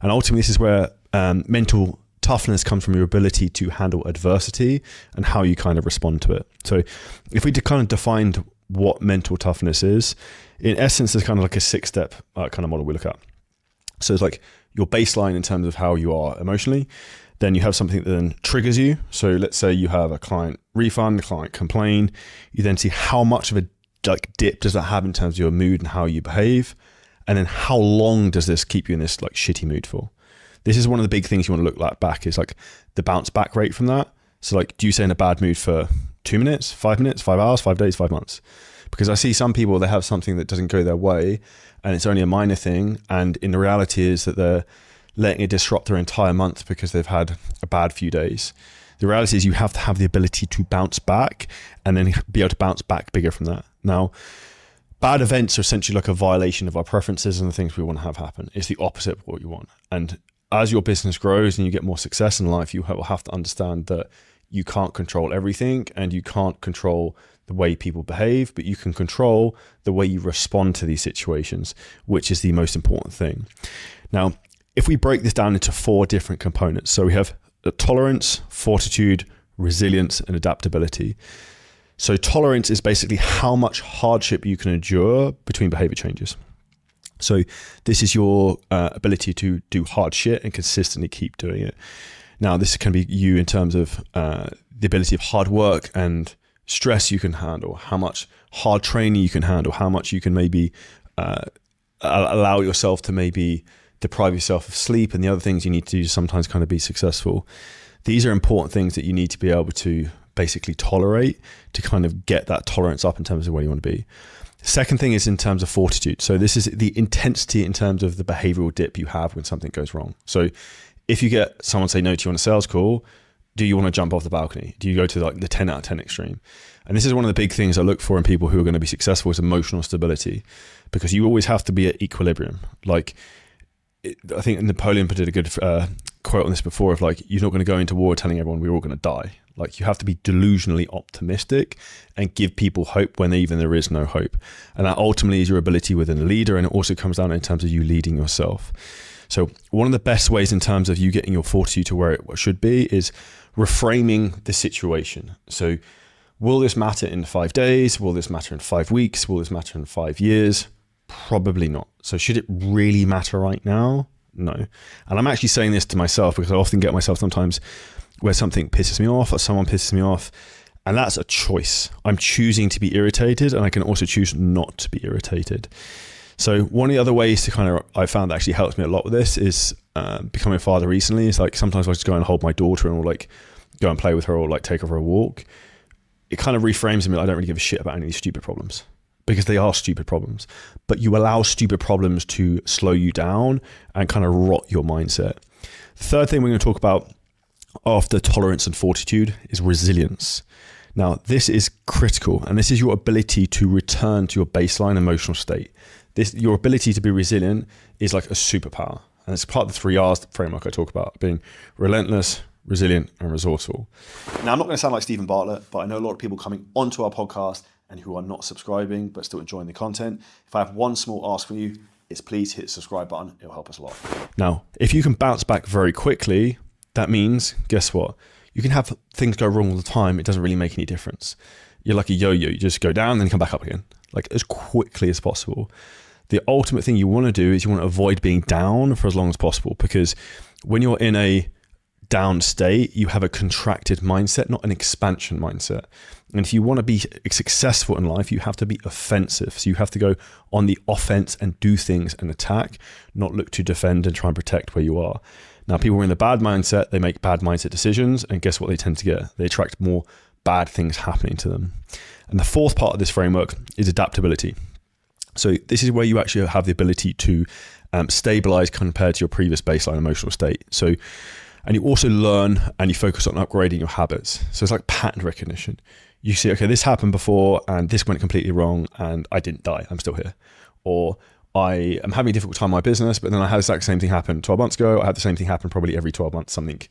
And ultimately, this is where mental toughness comes from your ability to handle adversity and how you kind of respond to it. So if we kind of defined what mental toughness is, in essence, there's kind of like a 6-step kind of model we look at. So it's like your baseline in terms of how you are emotionally. Then you have something that then triggers you. So let's say you have a client refund, a client complain. You then see how much of a dip does that have in terms of your mood and how you behave. And then how long does this keep you in this like shitty mood for? This is one of the big things you want to look back is like the bounce back rate from that. So like, do you stay in a bad mood for 2 minutes, 5 minutes, 5 hours, 5 days, 5 months? Because I see some people, they have something that doesn't go their way and it's only a minor thing. And in the reality is that they're letting it disrupt their entire month because they've had a bad few days. The reality is you have to have the ability to bounce back and then be able to bounce back bigger from that. Now, bad events are essentially like a violation of our preferences and the things we want to have happen. It's the opposite of what you want. And as your business grows and you get more success in life, you will have to understand that you can't control everything and you can't control the way people behave, but you can control the way you respond to these situations, which is the most important thing. Now, if we break this down into 4 different components, so we have tolerance, fortitude, resilience, and adaptability. So tolerance is basically how much hardship you can endure between behavior changes. So this is your ability to do hard shit and consistently keep doing it. Now, this can be you in terms of the ability of hard work and stress you can handle, how much hard training you can handle, how much you can maybe allow yourself to maybe deprive yourself of sleep and the other things you need to do to sometimes kind of be successful. These are important things that you need to be able to basically tolerate to kind of get that tolerance up in terms of where you want to be. The second thing is in terms of fortitude. So this is the intensity in terms of the behavioral dip you have when something goes wrong. So if you get someone say no to you on a sales call, do you want to jump off the balcony? Do you go to like the 10 out of 10 extreme? And this is one of the big things I look for in people who are going to be successful is emotional stability, because you always have to be at equilibrium. Like, I think Napoleon did a good quote on this before of like, you're not going to go into war telling everyone we're all going to die. Like, you have to be delusionally optimistic and give people hope when even there is no hope. And that ultimately is your ability within a leader. And it also comes down in terms of you leading yourself. So one of the best ways in terms of you getting your fortitude to where it should be is reframing the situation. So will this matter in 5 days? Will this matter in 5 weeks? Will this matter in 5 years? Probably not. So should it really matter right now? No. And I'm actually saying this to myself because I often get myself sometimes where something pisses me off or someone pisses me off. And that's a choice. I'm choosing to be irritated, and I can also choose not to be irritated. So one of the other ways to kind of, I found that actually helps me a lot with this is becoming a father recently. It's like sometimes I just go and hold my daughter and we'll like go and play with her or like take her for a walk. It kind of reframes me. I don't really give a shit about any of these stupid problems, because they are stupid problems, but you allow stupid problems to slow you down and kind of rot your mindset. The third thing we're going to talk about after tolerance and fortitude is resilience. Now, this is critical, and this is your ability to return to your baseline emotional state. Your ability to be resilient is like a superpower, and it's part of the 3 R's framework I talk about, being relentless, resilient, and resourceful. Now, I'm not going to sound like Stephen Bartlett, but I know a lot of people coming onto our podcast and who are not subscribing but still enjoying the content. If I have one small ask for you, it's please hit the subscribe button. It'll help us a lot. Now, if you can bounce back very quickly, that means, guess what? You can have things go wrong all the time. It doesn't really make any difference. You're like a yo-yo. You just go down, then come back up again, like as quickly as possible. The ultimate thing you want to do is you want to avoid being down for as long as possible, because when you're in a down state, you have a contracted mindset, not an expansion mindset. And if you want to be successful in life, you have to be offensive. So you have to go on the offense and do things and attack, not look to defend and try and protect where you are. Now, people who are in the bad mindset, they make bad mindset decisions, and guess what they tend to get? They attract more bad things happening to them. And the fourth part of this framework is adaptability. So this is where you actually have the ability to stabilize compared to your previous baseline emotional state. So, and you also learn and you focus on upgrading your habits. So it's like pattern recognition. You see, okay, this happened before and this went completely wrong and I didn't die, I'm still here. Or I am having a difficult time in my business, but then I had the exact same thing happen 12 months ago. I had the same thing happen probably every 12 months, something.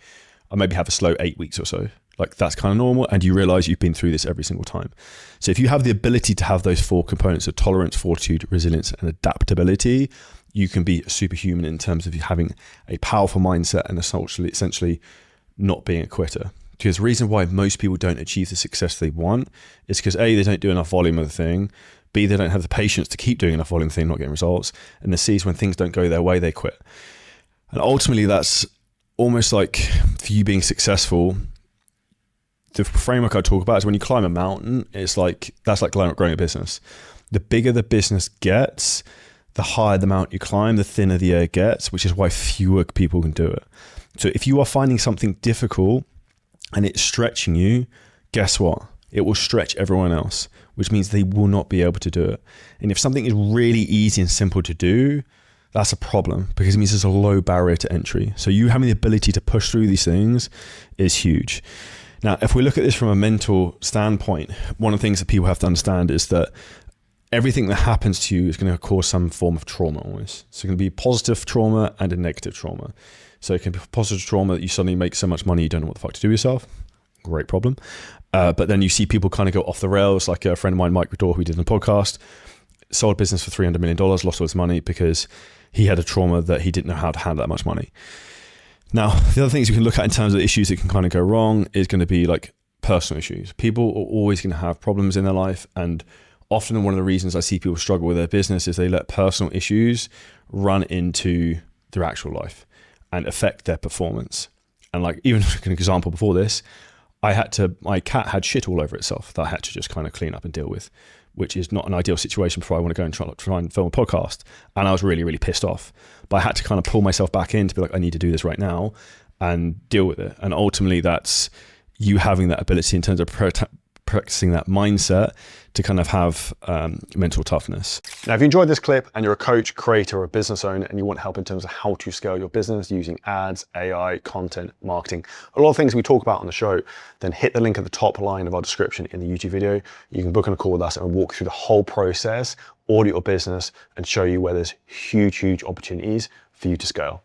I maybe have a slow 8 weeks or so. Like, that's kind of normal. And you realize you've been through this every single time. So if you have the ability to have those 4 components of tolerance, fortitude, resilience, and adaptability, you can be a superhuman in terms of having a powerful mindset and essentially not being a quitter. Because the reason why most people don't achieve the success they want is because A, they don't do enough volume of the thing, B, they don't have the patience to keep doing enough volume of the thing, not getting results, and the C is when things don't go their way, they quit. And ultimately that's almost like for you being successful, the framework I talk about is when you climb a mountain, that's like growing a business. The bigger the business gets, the higher the mountain you climb, the thinner the air gets, which is why fewer people can do it. So if you are finding something difficult and it's stretching you, guess what? It will stretch everyone else, which means they will not be able to do it. And if something is really easy and simple to do, that's a problem because it means there's a low barrier to entry. So you having the ability to push through these things is huge. Now, if we look at this from a mental standpoint, one of the things that people have to understand is that everything that happens to you is going to cause some form of trauma always. So it can be positive trauma and a negative trauma. So it can be positive trauma that you suddenly make so much money you don't know what the fuck to do with yourself. Great problem. But then you see people kind of go off the rails, like a friend of mine, Mike Redor, who we did in the podcast, sold a business for $300 million, lost all his money because he had a trauma that he didn't know how to handle that much money. Now, the other things you can look at in terms of issues that can kind of go wrong is going to be like personal issues. People are always going to have problems in their life, and often one of the reasons I see people struggle with their business is they let personal issues run into their actual life and affect their performance. And like, even an example before this, my cat had shit all over itself that I had to just kind of clean up and deal with, which is not an ideal situation before I want to go and try and film a podcast. And I was really, really pissed off. But I had to kind of pull myself back in to be like, I need to do this right now and deal with it. And ultimately that's you having that ability in terms of practicing that mindset to kind of have mental toughness. Now, if you enjoyed this clip and you're a coach, creator, or a business owner and you want help in terms of how to scale your business using ads, AI, content, marketing, a lot of things we talk about on the show, then hit the link at the top line of our description in the YouTube video. You can book on a call with us and we'll walk through the whole process, audit your business, and show you where there's huge, huge opportunities for you to scale.